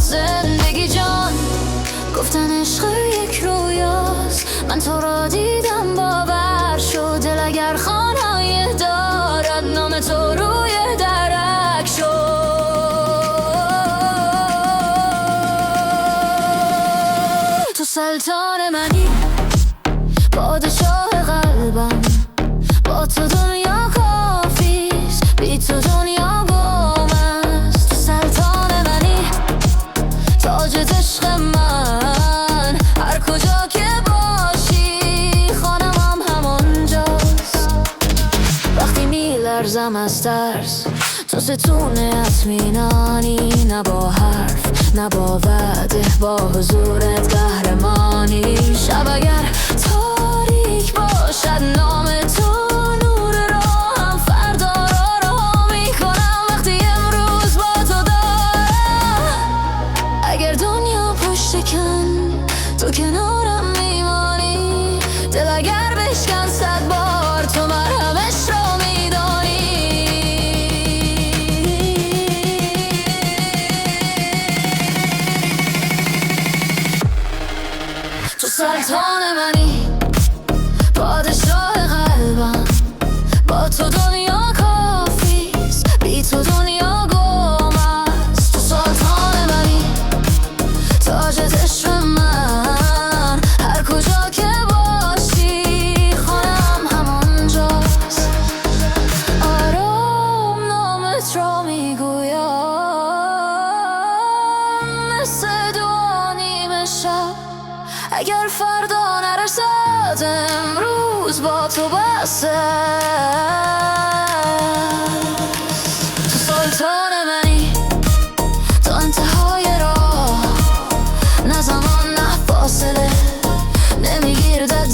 زندگی جان. گفتن عشق یک رویاست، من تو را دیدم باور شد. دل اگر خانه‌ای دارد نام تو روی درک شد. تو سلطان منی، پادشاه قلبم، با تو دنیا کافیست، بی تو دنیا گم است. تو سلطان منی، تاج عشق من، هر کجا که باشی خانمم همونجاست. وقتی میلرزم از ترس، تو ستون اطمینانی، نه با حرف نه با وعده، با حضورت قهرمانی. شب اگر تاریک باشد نام تو نور راهم، فردا را رها میکنم وقتی امروز با تو دارم. اگر دنیا پشت کن تو کنارم میمانی، دل اگر بشکن 100 بار تو مرهمش را میدانی. تو سلطان منی، پادشاه قلبم، با تو دنیا کافیست، بی تو دنیا گم است. تو سلطان منی، تاج عشق من، هر کجا که باشی خانم همونجاست. آرام نامت را میگویم مثل دو نیم شب. اگر فردا نرسد امروز با تو بس است. تو سلطان منی، تا انتهای راه، نه زمان نه فاصله، نمیگیردت